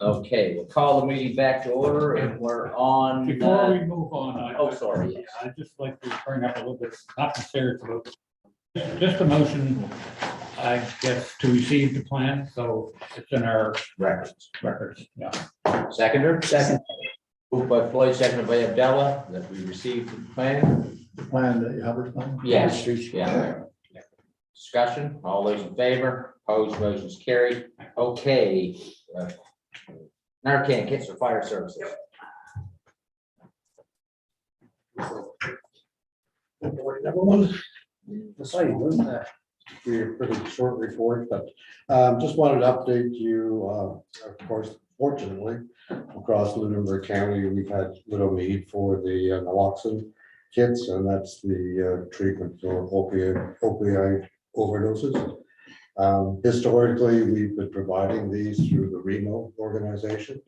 Okay, we'll call the meeting back to order and we're on. Before we move on, sorry. Yes. I'd just like to bring up a little bit, not necessarily about, just a motion, I guess, to receive the plan, so it's in our Records. yeah. Seconder? Second. Moved by Floyd, seconded by Abdallah, that we received the plan. The plan that you have it on? Yes. Yeah. Discussion, all those in favor, opposed, motion's carried. Okay. Narcan kits for fire services. Number one. We're pretty short report, but just wanted to update you, of course, fortunately, across Lunenburg County, we've had little need for the naloxone kits, and that's the treatment for opioid overdoses. Historically, we've been providing these through the Remo organization.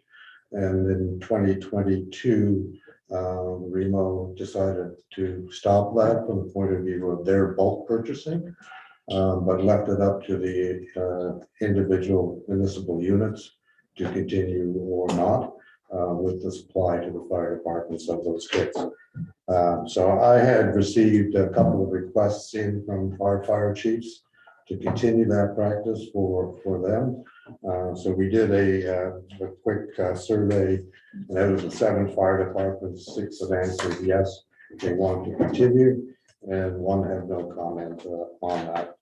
And in 2022, Remo decided to stop that from the point of view of their bulk purchasing, but left it up to the individual municipal units to continue or not with the supply to the fire departments of those kits. So I had received a couple of requests in from our fire chiefs to continue that practice for them. So we did a quick survey, and out of the 7 fire departments, 6 have answered yes, they want to continue, and 1 had no comment on that,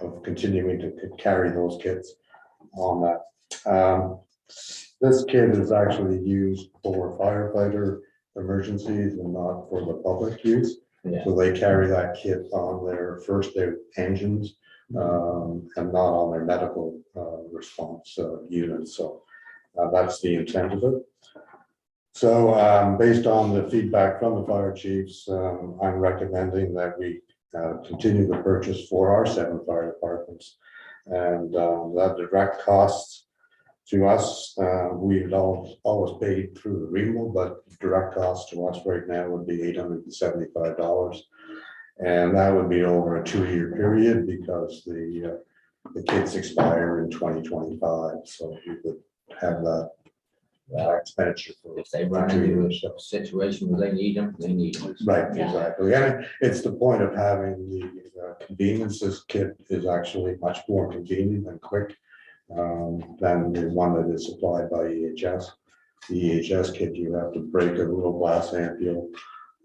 of continuing to carry those kits on that. This kit is actually used for firefighter emergencies and not for the public use. Yeah. So they carry that kit on their engines and not on their medical response units. So that's the intent of it. So based on the feedback from the fire chiefs, I'm recommending that we continue the purchase for our 7 fire departments, and that direct costs to us, we've always paid through the Remo, but direct cost to us right now would be $875. And that would be over a 2-year period because the kits expire in 2025. So we would have that expenditure for If they run into a situation where they need them, they need them. right, exactly. And it's the point of having the convenience. This kit is actually much more convenient and quick than the one that is supplied by EHS. The EHS kit, you have to break a little glass ampule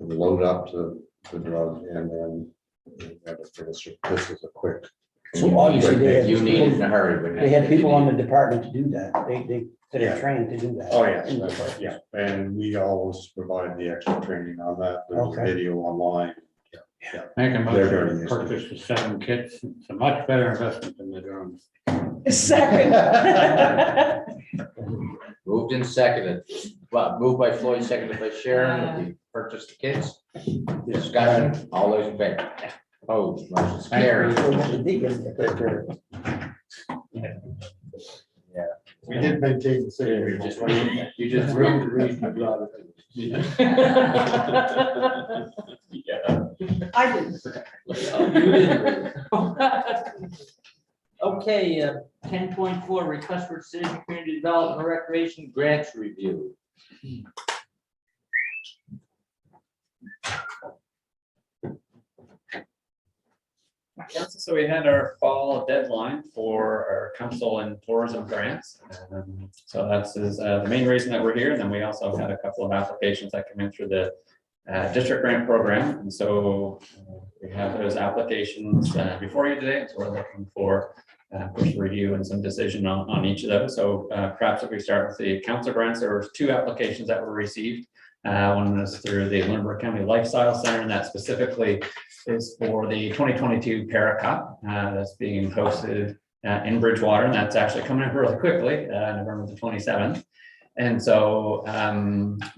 and load up the drug, and then you have to finish it. This is a quick. So obviously You need it in a hurry. they had people on the department to do that. They are trained to do that. Oh, yes, yeah, and we always provide the extra training on that. There's a Okay. video online. Make a They're very motion to used to it. purchase the 7 kits, it's a much better investment than the drones. Second. Moved and seconded. Well, moved by Floyd, seconded by Sharon, that we purchase the kits. Discussion, all those in favor. Opposed, motion's carried. We did maintain the same. You just ruined the reason I brought it. Yeah. I didn't. You didn't. Okay, 10.4, request for decision, community development and recreation grants review. So we had our fall deadline for our council and tourism grants. So that's the main reason that we're here. And then we also had a couple of applications that come in through the district grant program. And so we have those applications before you today. So we're looking for review and some decision on each of those. So perhaps if we start with the council grants, there were 2 applications that were received. One was through the Lunenburg County Lifestyle Center, and that specifically is for the 2022 Para Cup that's being hosted in Bridgewater, and that's actually coming up really quickly, November the 27th. And so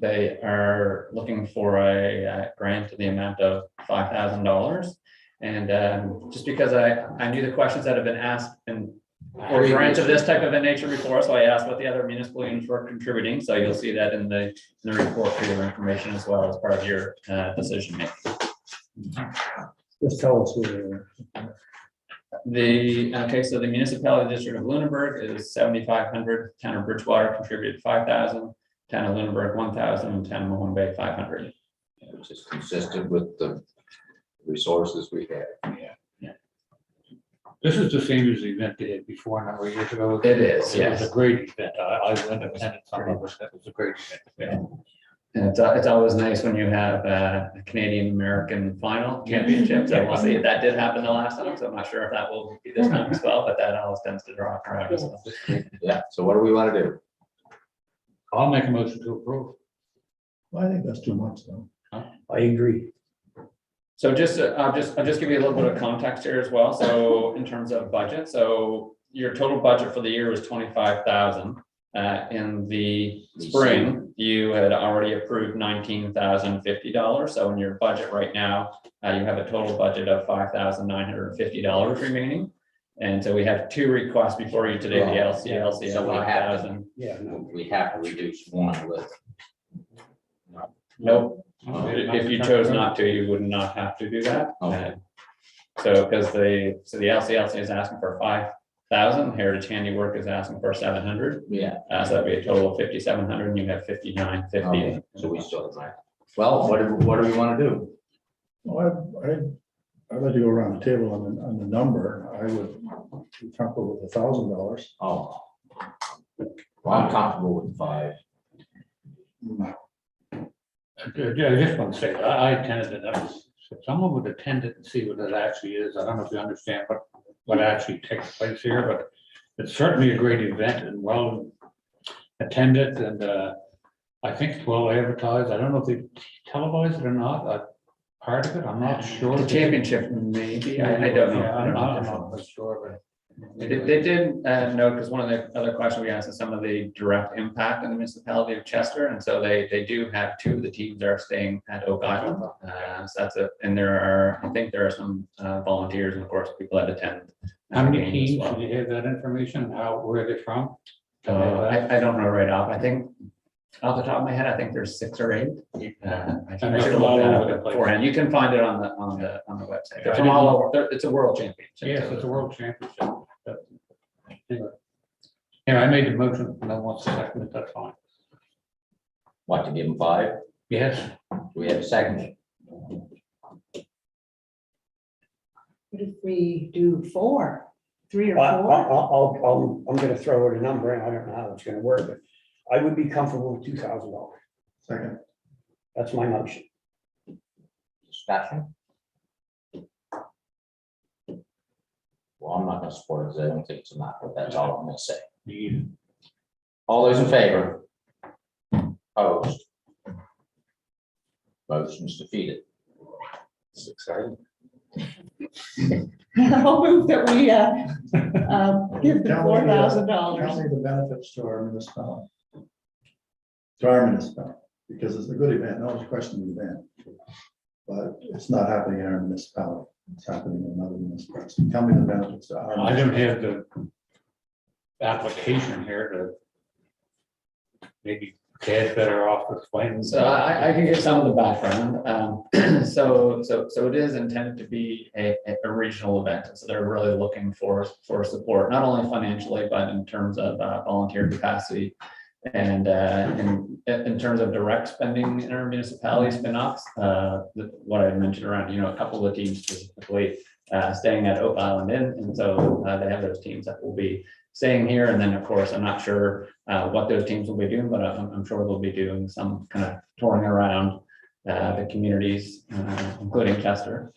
they are looking for a grant to the amount of $5,000. And just because I knew the questions that have been asked and for grants of this type of a nature before, so I asked what the other municipal units were contributing. So you'll see that in the report for your information as well as part of your decision making. Just tell us who they are. So the municipality district of Lunenburg is 7,500, town of Bridgewater contributed 5,000, town of Lunenburg 1,000, and town of Mahone Bay 500. Which is consistent with the resources we have. This is the same as the event they had before a number of years ago. It is, It yes. was a great event. I went and attended some of it. It was a great event. And it's always nice when you have a Canadian-American final championship. So we'll see if that did happen the last time. So I'm not sure if that will be this time as well, but that always tends to draw a crowd as well. Yeah, so what do we want to do? I'll make a motion to approve. Well, I think that's too much though. I agree. So I'll just give you a little bit of context here as well. So in terms of budget, so your total budget for the year was 25,000. In the spring, you had already approved $19,050. So in your budget right now, you have a total budget of $5,950 remaining. And so we have two requests before you today, the LCLC So of we have to- 5,000. Yeah, no. We have to reduce one with. Nope. If you chose not to, you would not have to do that. Okay. So because the LCLC is asking for 5,000, Heritage Handiwork is asking for 700. Yeah. So that'd be a total of 5,700 and you have 5,950. Okay, so we still have that. Well, what do we want to do? Well, I'd like to go around the table on the number. I would be comfortable with $1,000. Oh. Well, I'm comfortable with 5. I just want to say, I attended it. If someone would attend it and see what it actually is, I don't know if you understand what actually takes place here, but it's certainly a great event and well attended, and I think it's well advertised. I don't know if they televise it or not. Part of it, I'm not sure. The championship, maybe, I don't know. Yeah, I'm not quite sure, but. They did note, because one of the other questions we asked is some of the direct impact on the municipality of Chester, and so they do have 2 of the teams that are staying at Oak Island. So that's and I think there are some volunteers and of course people that attend. How many games as teams, well. do you have that information, where are they from? I don't know right off, I think, off the top of my head, I think there's 6 or 8. I should they're look from all that over the up place. beforehand, you can find it on the website. They're I from didn't all know. over, it's a world championship. Yes, so- it's a world championship. Anyway. Yeah, I made the motion, no one seconded, that's fine. Want to give them 5? Yes, We have a second. What if we do 4, 3 or 4? I'm gonna throw out a number, and I don't know how it's gonna work, but I would be comfortable with $2,000. Second. That's my motion. Discussion? Well, I'm not gonna support it, because I don't think it's enough, but that's all I'm gonna say. you- All those in favor? Opposed? Motion's defeated. It's exciting. I'll move that we give the Tell me, $4,000. Tell me the benefits to our municipality. To our municipality, because it's a good event, no one's questioning the event. But it's not happening in our municipality, it's happening in another municipality. Tell me the benefits to our. I don't have the application here to maybe Ted's better off explaining. So I can give some of the background. So it is intended to be a regional event. So they're really looking for support, not only financially, but in terms of volunteer capacity. And in terms of direct spending in our municipality spin-offs, what I mentioned around, a couple of the teams specifically staying at Oak Island Inn. And so they have those teams that will be staying here. And then, of course, I'm not sure what those teams will be doing, but I'm sure they'll be doing some kind of touring around the communities, including Chester.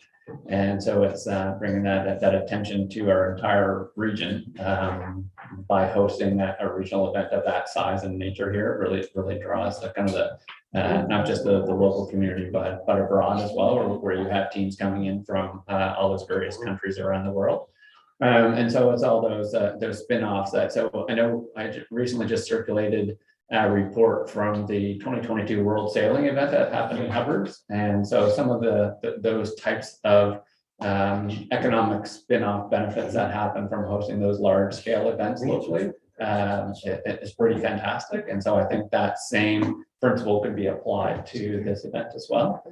And so it's bringing that attention to our entire region by hosting a regional event of that size and nature here. It really draws the kind of not just the local community, but abroad as well, where you have teams coming in from all those various countries around the world. And so it's all those spin-offs so I know I recently just circulated a report from the 2022 World Sailing event that happened in Hubbard's. And so some of those types of economic spin-off benefits that happen from hosting those large scale events locally, it's pretty fantastic. And so I think that same principle could be applied to this event as well.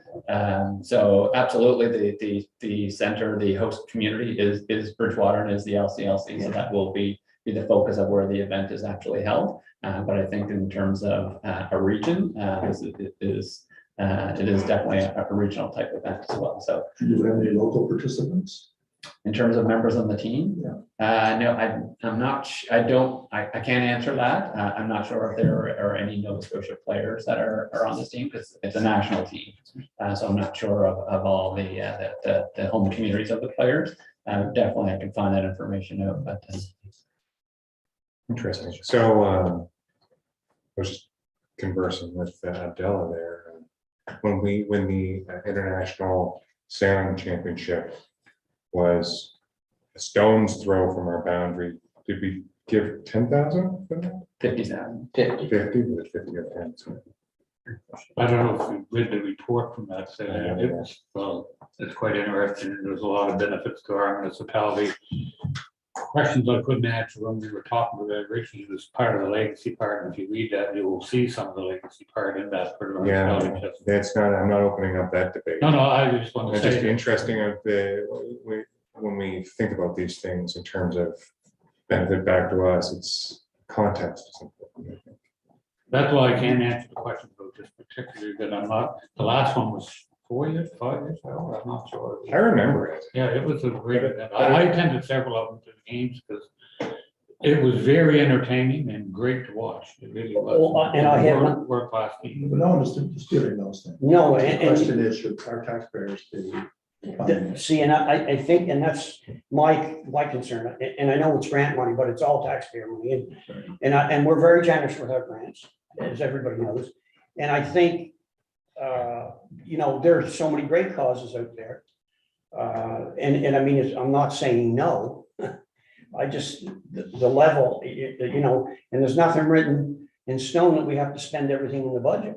So absolutely, the center, the host community is Bridgewater and is the LCLC, so that will be the focus of where the event is actually held. But I think in terms of a region, it is definitely a regional type event as well. So Do you have any local participants? in terms of members on the team, no, I'm not, I can't answer that. I'm not sure if there are any Nova Scotia players that are on this team, because it's a national team. So I'm not sure of all the home communities of the players. Definitely I can find that information out, but. Interesting. So I was just conversing with Abdella there. When the International Sailing Championship was a stone's throw from our boundary, did we give 10,000 for that? 50,000. 50. 50, was it 50 or 10? So, I don't know if you read the report from that, so it was, well, it's quite interesting. There's a lot of benefits to our municipality. Questions I couldn't answer when we were talking about it originally was part of the legacy part. And if you read that, you will see some of the legacy part in that. For the yeah, municipality. that's not. I'm not opening up that debate. No, I just want to It's say. just that- interesting of when we think about these things in terms of benefit back to us. It's context is important, I think. That's why I can't answer the question about this particularly, that I'm not, the last one was 4 years, 5 years ago, I'm not sure. I remember it. Yeah, it was a great event. I attended several of them to the games because it was very entertaining and great to watch. It really was. Well, and I have- World-class team. But no one is disputing those things. No, The and question is, should our taxpayers be funding it? see, and I think, and that's my concern, and I know it's grant money, but it's all taxpayer money, and we're very generous with our grants, as everybody knows. And I think, there are so many great causes out there. And I mean, I'm not saying no. I just, the level, and there's nothing written in stone that we have to spend everything in the budget.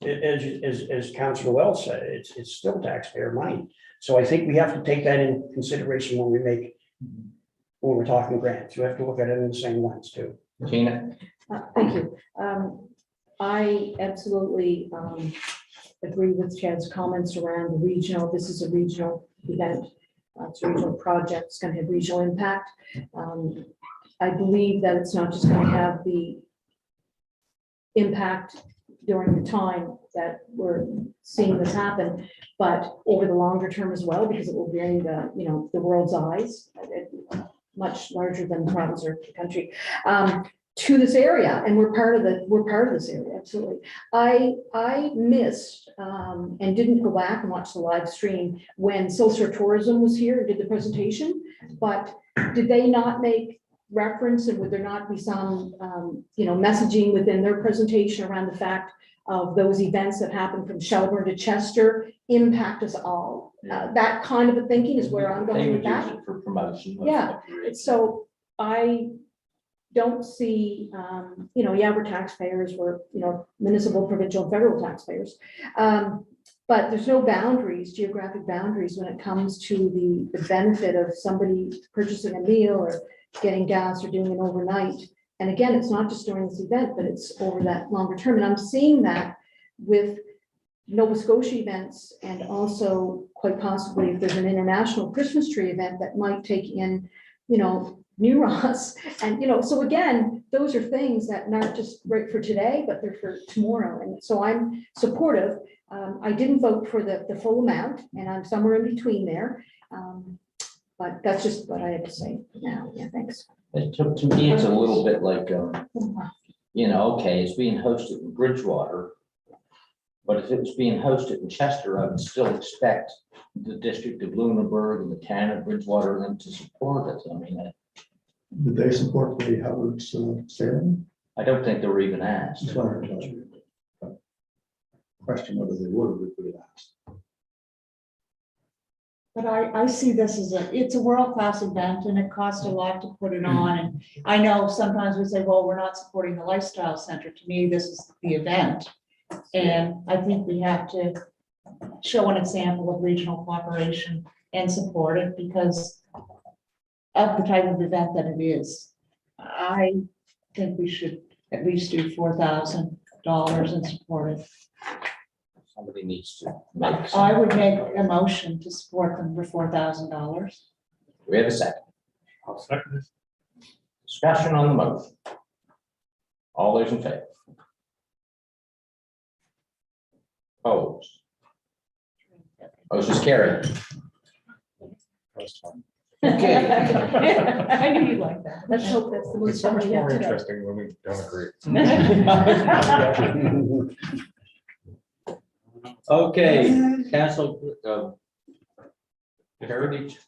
As Councilor Wells said, it's still taxpayer money. So I think we have to take that in consideration when we're talking grants. You have to look at it in the same lens too. Tina? Thank you. I absolutely agree with Chad's comments around the regional. This is a regional event. It's a regional project. It's going to have regional impact. I believe that it's not just going to have the impact during the time that we're seeing this happen, but over the longer term as well, because it will bring the world's eyes, much larger than the province or the country, to this area, and we're part of this area. Absolutely. I missed and didn't go back and watch the live stream when Social Tourism was here and did the presentation, but did they not make reference, and would there not be some messaging within their presentation around the fact of those events that happen from Shelburne to Chester impact us all? That kind of a thinking is where I'm They going would with that. use it for promotion. Yeah. So I don't see, we're taxpayers, we're, municipal, provincial, and federal taxpayers. But there's no boundaries, geographic boundaries, when it comes to the benefit of somebody purchasing a meal or getting gas or doing an overnight. And again, it's not just during this event, but it's over that longer term. And I'm seeing that with Nova Scotia events, and also quite possibly if there's an international Christmas tree event that might take in, New Ross. And, so again, those are things that not just right for today, but they're for tomorrow. And so I'm supportive. I didn't vote for the full amount, and I'm somewhere in between there. But that's just what I had to say now. Yeah, thanks. To me, it's a little bit like, okay, it's being hosted in Bridgewater. But if it was being hosted in Chester, I would still expect the district of Lunenburg and the town of Bridgewater them to support it. I mean, Did they support the Howard's sailing? I don't think they were even asked. Just wanted to question whether they would or would be asked. But I see this as it's a world-class event, and it costs a lot to put it on. And I know sometimes we say, well, we're not supporting the lifestyle center. To me, this is the event. And I think we have to show an example of regional cooperation and support it because of the type of event that it is. I think we should at least do $4,000 and support it. Somebody needs to make. I some- would make a motion to support them for $4,000. We have a second. I'll second this. Discussion on the motion. All those in favor? Opposed? Motion's carried. Okay. I knew you'd like that. Let's hope that's the It's most. so much we have more today. interesting when we don't agree. Okay, council, Heritage.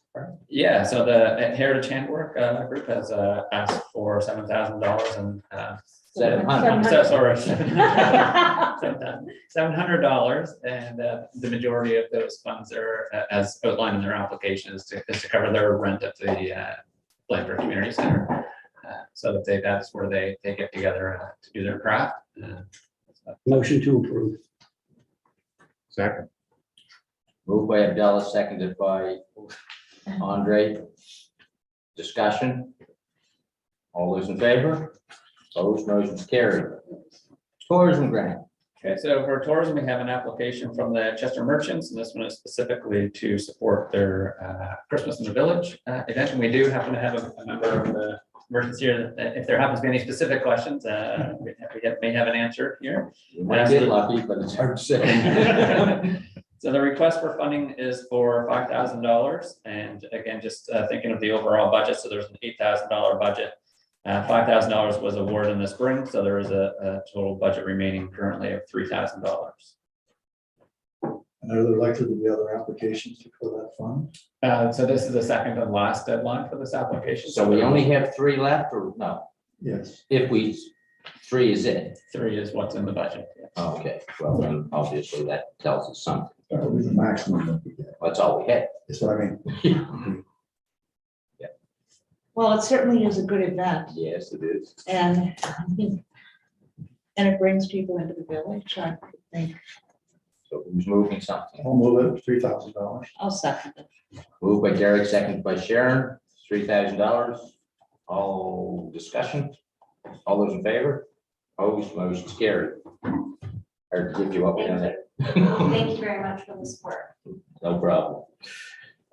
Yeah, so the Heritage Handwork Group has asked for $7,000 and $700. so sorry. $700, and the majority of those funds are, as outlined in their application, is to cover their rent at the Blanford Community Center. So that that's where they get together to do their craft. Motion to approve. Second. Moved by Abdullah, seconded by Andre. Discussion. All those in favor? Opposed, motion's carried. Tourism grant. Okay, so for tourism, we have an application from the Chester Merchants, and this one is specifically to support their Christmas in the Village event. And we do happen to have a member of the merchants here. If there happens to be any specific questions, we may have an answer here. You might get lucky, but it's hard to say. So the request for funding is for $5,000. And again, just thinking of the overall budget, so there's an $8,000 budget. $5,000 was awarded in the spring, so there is a total budget remaining currently of $3,000. And are there likely to be other applications for that fund? So this is the second and last deadline for this application. So we only have 3 left, or no? Yes. If we, 3 is it? 3 is what's in the budget. Okay, well, then obviously that tells us something. That would be the maximum that we get. That's all we had. That's what I mean. Well, it certainly is a good event Yes, it is. and it brings people into the village, I think. So who's moving something? I'll move it, $3,000. I'll second it. Moved by Derek, seconded by Sharon, $3,000. All discussion? All those in favor? Opposed, motion's carried. Or give you up on that. Thank you very much for the support. No problem.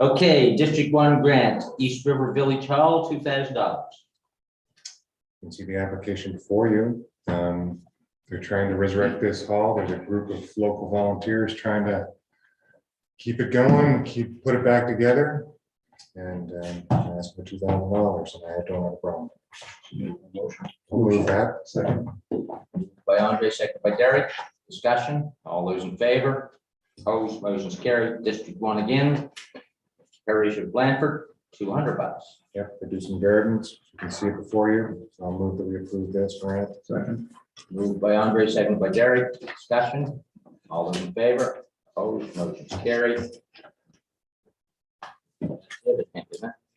Okay, District 1 grant, East River Village Hall, $2,000. You can see the application before you. They're trying to resurrect this hall. There's a group of local volunteers trying to keep it going, put it back together. And ask for $2,000, and I don't have a problem. I'll move that. Second. By Andre, seconded by Derek. Discussion, all those in favor? Opposed, motion's carried. District 1 again. Parish of Blanford, $200. Yep, they do some gardens. You can see it before you. So I'll move that we approve this grant. Second. Moved by Andre, seconded by Derek. Discussion, all those in favor? Opposed, motion's carried.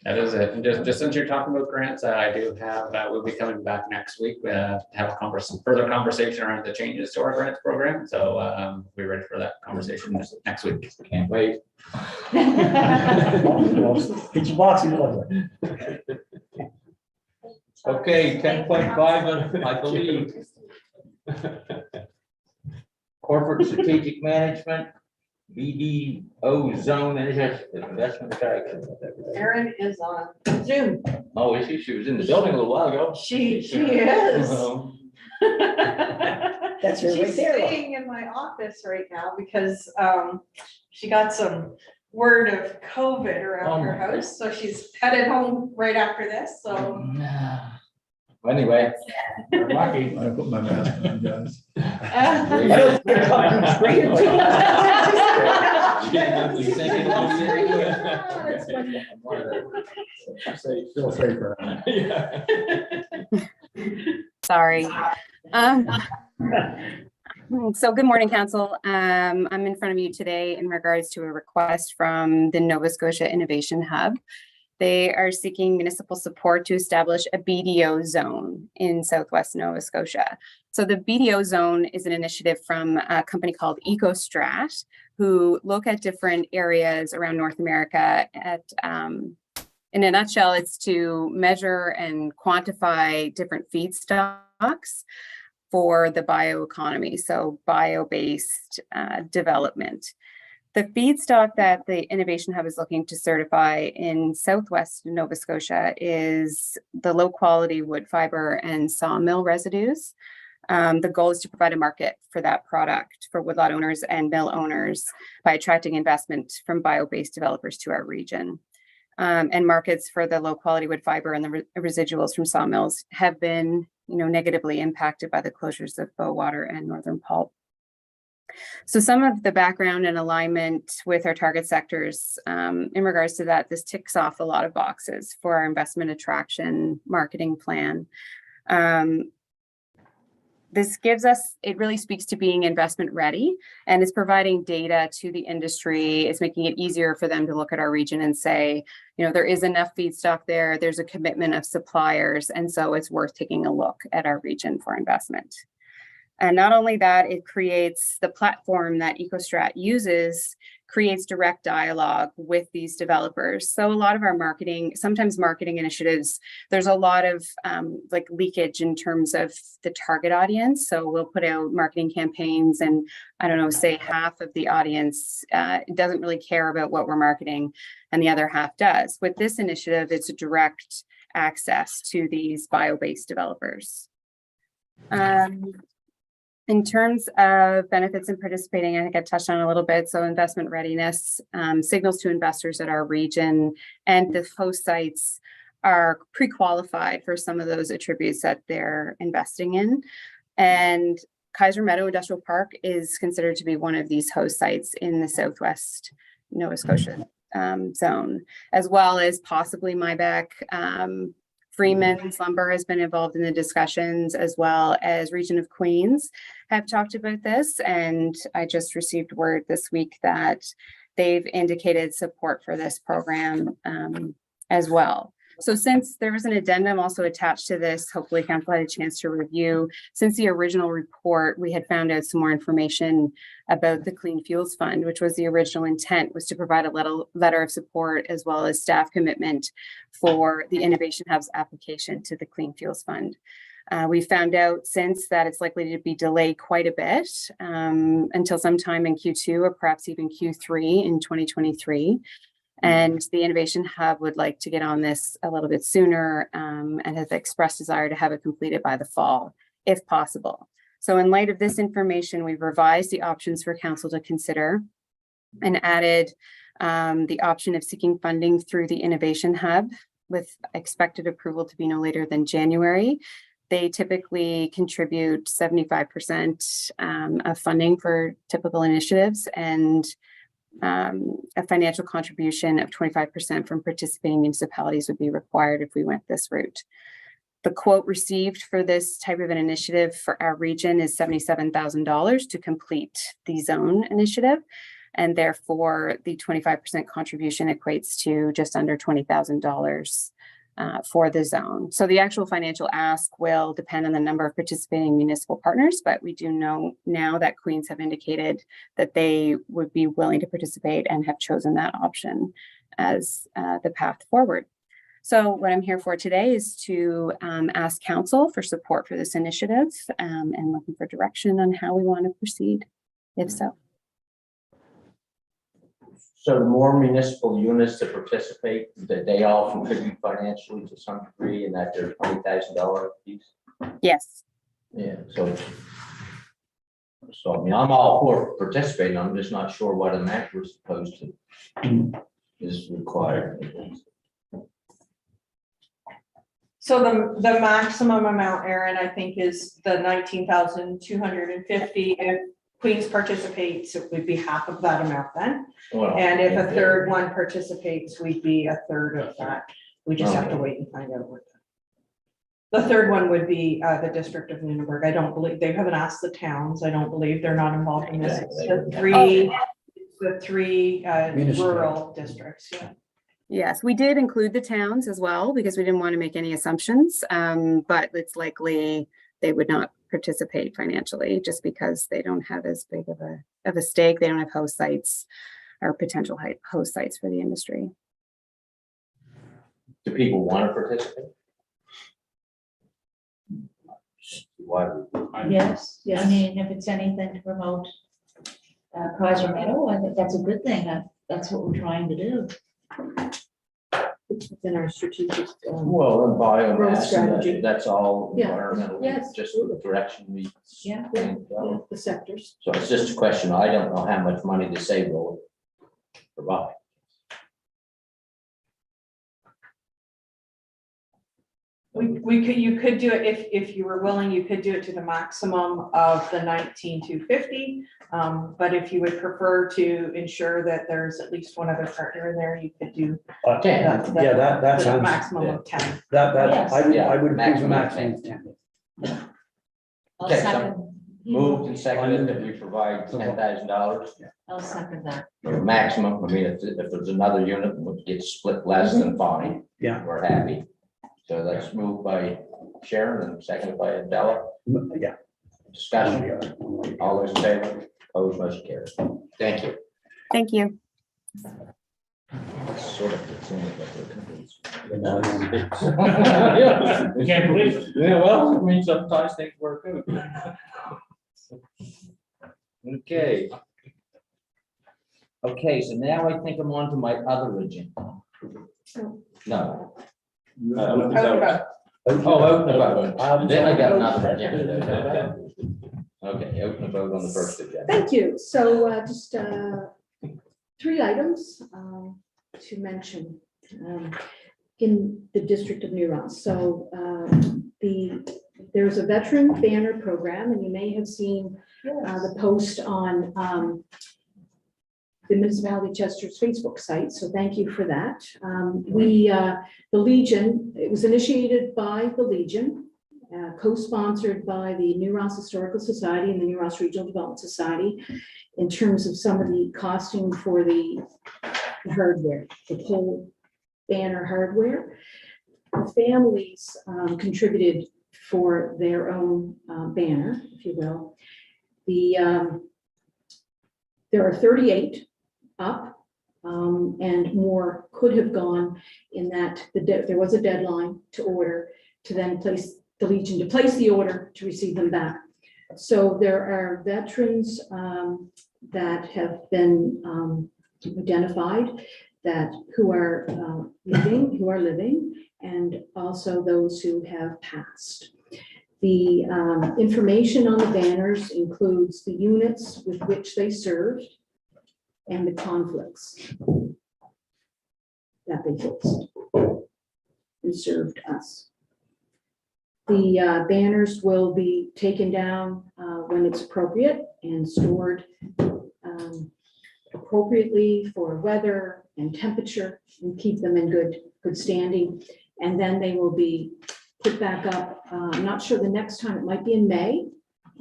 That is it. And just since you're talking about grants, I do have, we'll be coming back next week, have a further conversation around the changes to our grants program. So we're ready for that conversation next week. Can't wait. It's boxing lovely. Okay, 10.5, I believe. Corporate strategic management, BDO zone investment. Erin is on Zoom. Oh, is she? She was in the building a little while ago. She is. That's her right She's there. staying in my office right now because she got some word of COVID around her house, so she's headed home right after this, so. Anyway. You're lucky. I put my mask on, guys. I don't think you're talking straight. Say, feel safer. Sorry. So good morning, council. I'm in front of you today in regards to a request from the Nova Scotia Innovation Hub. They are seeking municipal support to establish a BDO zone in Southwest Nova Scotia. So the BDO zone is an initiative from a company called EcoStrat, who look at different areas around North America at in a nutshell, it's to measure and quantify different feedstocks for the bioeconomy, so bio-based development. The feedstock that the Innovation Hub is looking to certify in Southwest Nova Scotia is the low quality wood fiber and sawmill residues. The goal is to provide a market for that product for woodlot owners and mill owners by attracting investment from bio-based developers to our region. And markets for the low quality wood fiber and the residuals from sawmills have been, negatively impacted by the closures of Bowater and Northern Pulp. So some of the background and alignment with our target sectors in regards to that, this ticks off a lot of boxes for our investment attraction marketing plan. This it really speaks to being investment ready, and it's providing data to the industry. It's making it easier for them to look at our region and say, there is enough feedstock there, there's a commitment of suppliers, and so it's worth taking a look at our region for investment. And not only that, it creates the platform that EcoStrat uses, creates direct dialogue with these developers. So a lot of our sometimes marketing initiatives, there's a lot of leakage in terms of the target audience. So we'll put out marketing campaigns and say half of the audience doesn't really care about what we're marketing and the other half does. With this initiative, it's a direct access to these bio-based developers. In terms of benefits in participating, I think I touched on a little bit. So investment readiness, signals to investors at our region, and the host sites are pre-qualified for some of those attributes that they're investing in. And Kaiser Meadow Industrial Park is considered to be one of these host sites in the Southwest Nova Scotia zone, as well as possibly Mybeck. Freeman's Lumber has been involved in the discussions, as well as Region of Queens have talked about this. And I just received word this week that they've indicated support for this program as well. So since there was an addendum also attached to this, hopefully council had a chance to review. Since the original report, we had found out some more information about the Clean Fuels Fund, which was the original intent, was to provide a letter of support as well as staff commitment for the Innovation Hub's application to the Clean Fuels Fund. We found out since that it's likely to be delayed quite a bit until sometime in Q2 or perhaps even Q3 in 2023. And the Innovation Hub would like to get on this a little bit sooner and has expressed desire to have it completed by the fall, if possible. So in light of this information, we've revised the options for council to consider and added the option of seeking funding through the Innovation Hub with expected approval to be no later than January. They typically contribute 75% of funding for typical initiatives, and a financial contribution of 25% from participating municipalities would be required if we went this route. The quote received for this type of an initiative for our region is $77,000 to complete the zone initiative. And therefore the 25% contribution equates to just under $20,000 for the zone. So the actual financial ask will depend on the number of participating municipal partners, but we do know now that Queens have indicated that they would be willing to participate and have chosen that option as the path forward. So what I'm here for today is to ask council for support for this initiative and looking for direction on how we want to proceed, if so. So the more municipal units that participate, that they all contribute financially to some degree, and that they're $20,000 piece. Yes. Yeah. So I mean, I'm all for participating. I'm just not sure what amount we're supposed to is required. So the maximum amount, Aaron, I think is the 19,250. If Queens participates, it would be half of that amount then. Well, And if a third one participates, we'd be a third of that. We just have to wait and find out what. The third one would be the District of Lunenburg. I don't believe, they haven't asked the towns. I don't believe they're not involved in this. It's the three rural districts. Yeah. Yes, we did include the towns as well because we didn't want to make any assumptions, but it's likely they would not participate financially just because they don't have as big of a stake. They don't have host sites or potential host sites for the industry. Do people want to participate? Why? Yes, I Yes. mean, if it's anything to promote Kaiser Meadow, I think that's a good thing. That's what we're trying to do. It's within our strategic. Well, and biomass, Growth and strategy. that's all Yeah. environmental, Yes. just the direction we. Yeah. The sectors. So it's just a question, I don't know how much money the state will provide. You could do it if you were willing, you could do it to the maximum of the 19,250. But if you would prefer to ensure that there's at least one other partner in there, you could do Okay. that the sounds, maximum of 10. Yes. I would approve the Maximum maximum 10. of 10. I'll Okay, so second. Moved and seconded that we provide $10,000, I'll second that. maximum, I mean, if there's another unit which gets split less than fine. Yeah. We're happy. So that's moved by Sharon and seconded by Adela. Yeah. Discussion, all those in favor, opposed, motion carries. Thank you. Thank you. Sort of fits in with what we're You can't believe it. Yeah, well, I mean, sometimes things work out. Okay. Okay, so now I think I'm on to my other agenda. No. Open vote. Oh, open the vote. Then I got another agenda. Okay, open the vote on the first agenda. Thank you. So just 3 items to mention in the district of New Ross. So there's a veteran banner program, and you may have seen the post on the municipality of Chester's Facebook site. So thank you for that. The Legion, it was initiated by the Legion, co-sponsored by the New Ross Historical Society and the New Ross Regional Development Society in terms of some of the costing for the hardware, the pole banner hardware. The families contributed for their own banner, if you will. There are 38 up, and more could have gone in that there was a deadline to order, to then place the Legion to place the order to receive them back. So there are veterans that have been identified who are living, and also those who have passed. The information on the banners includes the units with which they served and the conflicts that they faced and served us. The banners will be taken down when it's appropriate and stored appropriately for weather and temperature, and keep them in good standing. And then they will be put back up. I'm not sure the next time, it might be in May,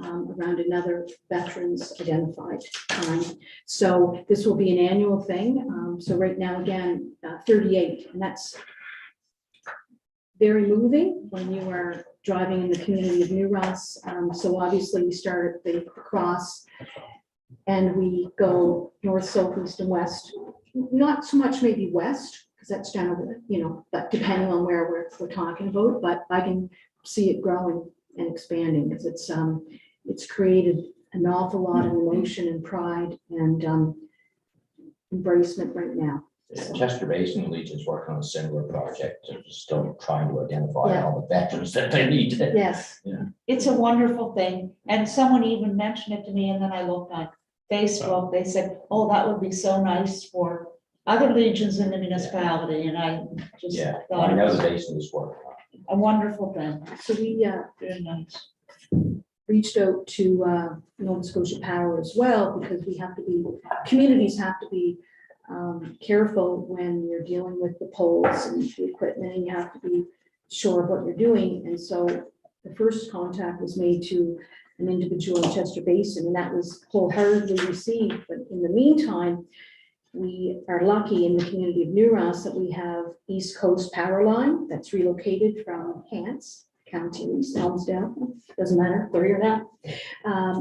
around another veterans identified time. So this will be an annual thing. So right now, again, 38, and that's very moving when you are driving in the community of New Ross. So obviously we start at the cross and we go north, south, east, and west. Not so much maybe west, because that's down, but depending on where we're talking about, but I can see it growing and expanding because it's created an awful lot of emotion and pride and embracement right now. Chester Basin Legion's working on a similar project, they're still trying to identify all the veterans that they need. Yes. It's a wonderful thing. And someone even mentioned it to me, and then I looked on Facebook. They said, oh, that would be so nice for other legions in the municipality. And I just Yeah, thought I it know was the basin is working on it. a wonderful thing. So we Very nice. reached out to Nova Scotia Power as well, because communities have to be careful when you're dealing with the poles and the equipment, and you have to be sure of what you're doing. And so the first contact was made to an individual in Chester Basin, and that was wholeheartedly received. But in the meantime, we are lucky in the community of New Ross that we have East Coast Power Line that's relocated from Hants County, East Helmsdale, doesn't matter where you're at.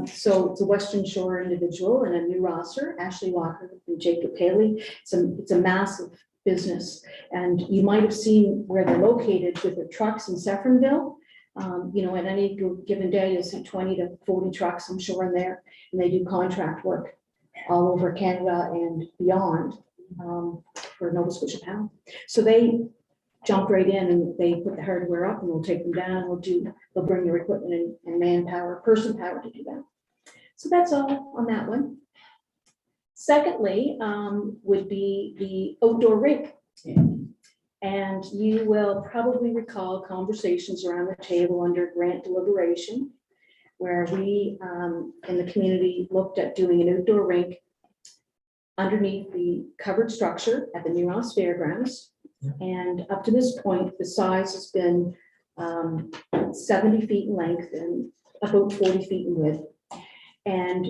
So it's a Western Shore individual and a New Rosser, Ashley Walker and Jacob Haley. It's a massive business. And you might have seen where they're located with their trucks in Seffernville. At any given day, you'll see 20 to 40 trucks, I'm sure, in there. And they do contract work all over Canada and beyond for Nova Scotia Power. So they jump right in and they put the hardware up and we'll take them down. They'll bring their equipment and manpower, person power to do that. So that's all on that one. Secondly, would be the outdoor rink. And you will probably recall conversations around the table under grant deliberation, where we in the community looked at doing an outdoor rink underneath the covered structure at the New Ross Fairgrounds. And up to this point, the size has been 70 feet in length and about 40 feet in width. And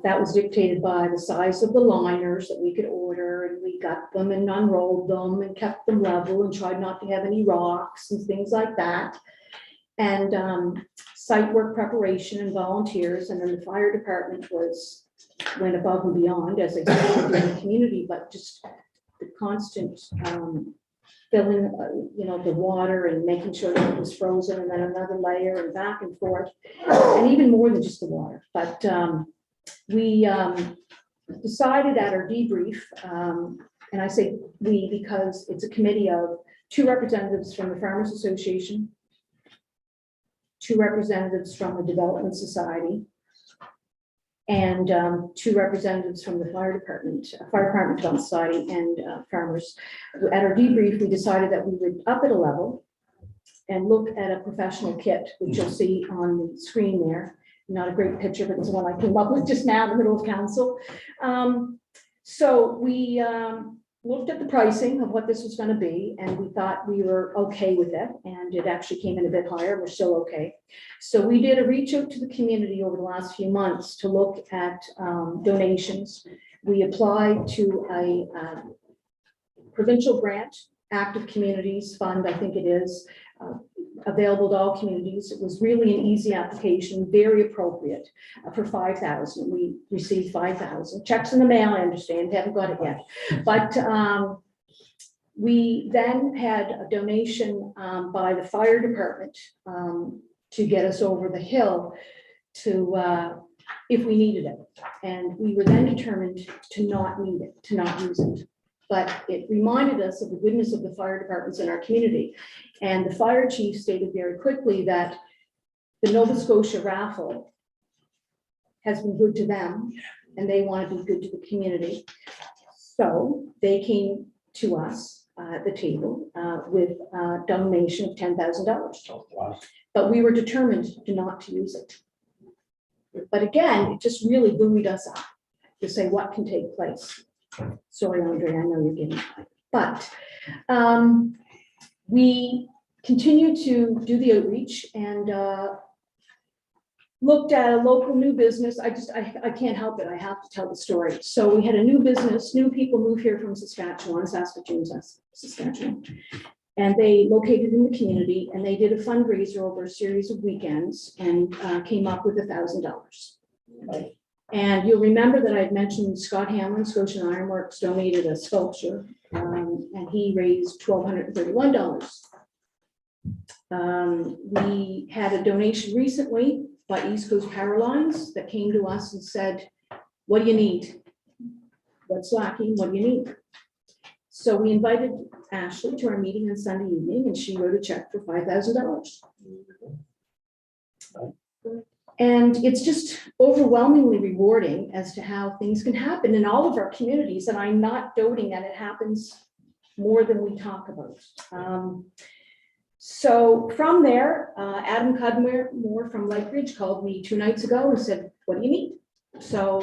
that was dictated by the size of the liners that we could order, and we got them and unrolled them and kept them level and tried not to have any rocks and things like that. And site work preparation and volunteers, and then the fire department went above and beyond, as they said, in the community, but just the constant filling, the water and making sure that it was frozen, and then another layer and back and forth, and even more than just the water. But we decided at our debrief, and I say we because it's a committee of 2 representatives from the Farmers Association, 2 representatives from the Development Society, and 2 representatives from the Fire Department, Development Society, and farmers. At our debrief, we decided that we would up it a level and look at a professional kit, which you'll see on the screen there. Not a great picture, but it's one I came up with just now in the middle of council. So we looked at the pricing of what this was going to be, and we thought we were okay with it, and it actually came in a bit higher. We're still okay. So we did a reach out to the community over the last few months to look at donations. We applied to a provincial grant, Active Communities Fund, I think it is, available to all communities. It was really an easy application, very appropriate, for 5,000. We received 5,000 checks in the mail. I understand, haven't got it yet, but we then had a donation by the fire department to get us over the hill to if we needed it, and we were then determined to not need it, to not use it. But it reminded us of the goodness of the fire departments in our community. And the fire chief stated very quickly that the Nova Scotia raffle has been good to them, and they want to be good to the community. So they came to us at the table with a donation of $10,000. But we were determined not to use it. But again, it just really buoyed us up to say what can take place. Sorry, Andre, I know you're getting tired. But we continued to do the outreach and looked at a local new business. I can't help it. I have to tell the story. So we had a new business, new people move here from Saskatchewan, Saskatchewan. And they located in the community, and they did a fundraiser over a series of weekends and came up with $1,000. And you'll remember that I had mentioned Scott Hamlin, Scotian Ironworks, donated a sculpture, and he raised $1,231. We had a donation recently by East Coast Power Lines that came to us and said, "What do you need? What's lacking? What do you need?" So we invited Ashley to our meeting on Sunday evening, and she wrote a check for $5,000. And it's just overwhelmingly rewarding as to how things can happen in all of our communities. And I'm not doting that it happens more than we talk about. So from there, Adam Cudmore from Lethbridge called me 2 nights ago and said, "What do you need?" So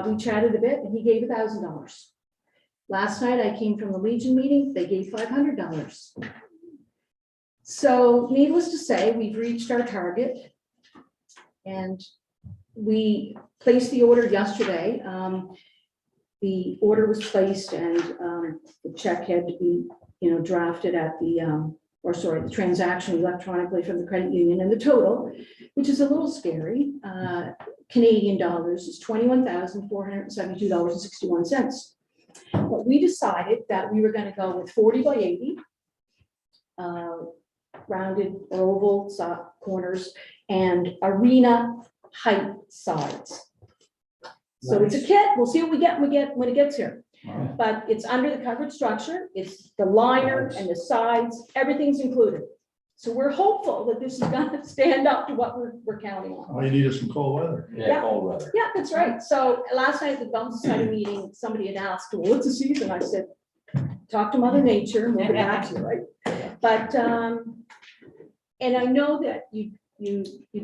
we chatted a bit, and he gave $1,000. Last night I came from the Legion meeting, they gave $500. So needless to say, we've reached our target. And we placed the order yesterday. The order was placed, and the check had to be, drafted at the transaction electronically from the credit union, and the total, which is a little scary, Canadian dollars, is $21,472.61. But we decided that we were gonna go with 40 by 80. Rounded oval corners and arena height sides. So it's a kit, we'll see what we get when it gets here. Wow. But it's under the covered structure, it's the liner and the sides, everything's included. So we're hopeful that this is gonna stand up to what we're counting on. All you need is some cold weather. Yeah. Cold weather. Yeah, that's right. So last night at the Development Society meeting, somebody had asked, well, what's the season? I said, talk to Mother Nature and we'll get back to you, right? But, and I know that you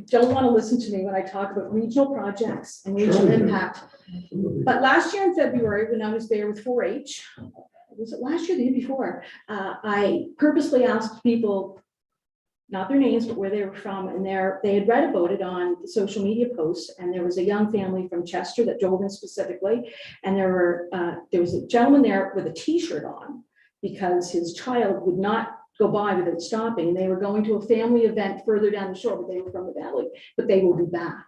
don't want to listen to me when I talk about regional projects and regional Sure we do. impact. Absolutely. But last year in February, when I was there with 4-H, was it last year, or the year before? I purposely asked people, not their names, but where they were from, and they had read about it on the social media posts, and there was a young family from Chester that drove in specifically, and there was a gentleman there with a T-shirt on because his child would not go by without stopping, and they were going to a family event further down the shore, but they were from the valley, but they will be back.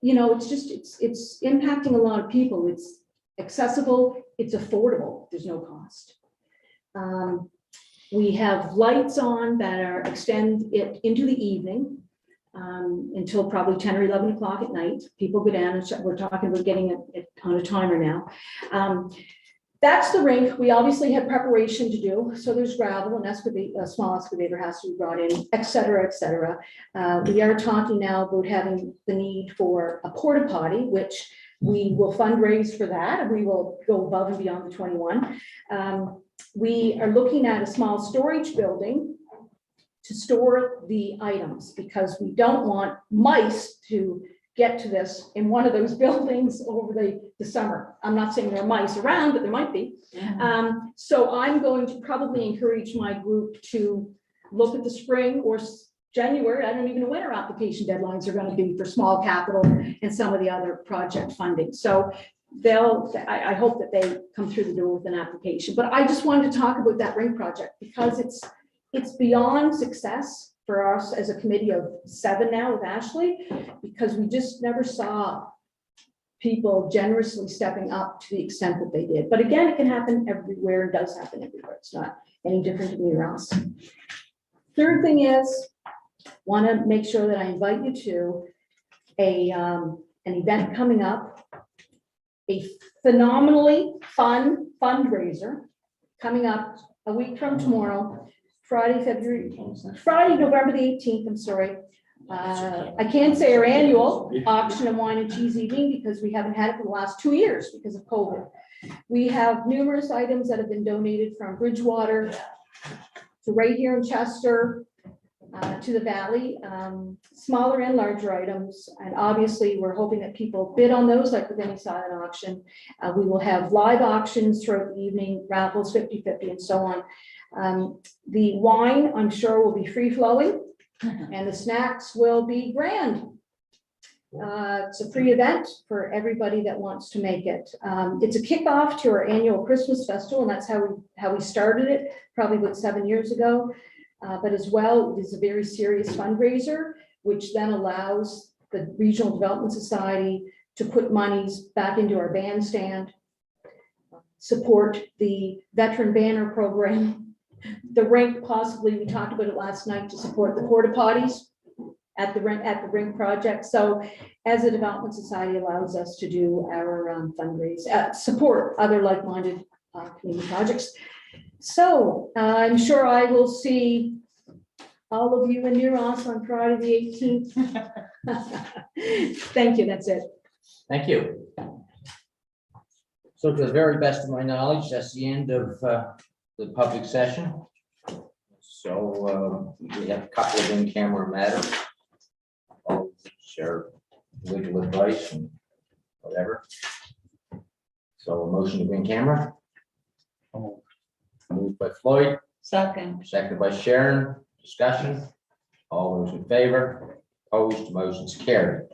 You know, it's impacting a lot of people. It's accessible, it's affordable, there's no cost. We have lights on that extend it into the evening until probably 10 or 11 o'clock at night. People go down and we're talking about getting it on a timer now. That's the rink. We obviously had preparation to do. So there's gravel, a small excavator has to be brought in, et cetera, et cetera. We are talking now about having the need for a porta potty, which we will fundraise for that, and we will go above and beyond the 21. We are looking at a small storage building to store the items because we don't want mice to get to this in one of those buildings over the summer. I'm not saying there are mice around, but there might be. So I'm going to probably encourage my group to look at the spring or January. I don't even know when our application deadlines are going to be for small capital and some of the other project funding. So I hope that they come through the door with an application. But I just wanted to talk about that ring project because it's beyond success for us as a committee of 7 now with Ashley, because we just never saw people generously stepping up to the extent that they did. But again, it can happen everywhere and does happen everywhere. It's not any different anywhere else. Third thing is, want to make sure that I invite you to an event coming up, a phenomenally fun fundraiser coming up a week from tomorrow, Friday, November the 18th, I'm sorry. I can't say our annual auction of wine and cheese evening because we haven't had it for the last 2 years because of COVID. We have numerous items that have been donated from Bridgewater to right here in Chester, to the valley, smaller and larger items. And obviously we're hoping that people bid on those like with any silent auction. We will have live auctions throughout the evening, raffles 50-50 and so on. The wine, I'm sure, will be free flowing and the snacks will be grand. It's a free event for everybody that wants to make it. It's a kickoff to our annual Christmas festival, and that's how we started it probably about 7 years ago. But as well, it is a very serious fundraiser, which then allows the Regional Development Society to put monies back into our bandstand, support the veteran banner program, the rink possibly, we talked about it last night, to support the porta potties at the rink project. So as a development society allows us to do our fundraise, support other like-minded community projects. So I'm sure I will see all of you in New Ross on Friday the 18th. Thank you, that's it. Thank you. So to the very best of my knowledge, that's the end of the public session. So we have a couple of in-camera matters. I'll share legal advice and whatever. So a motion to go in camera. Moved by Floyd, Second. seconded by Sharon. Discussion. All those in favor, opposed, motion's carried.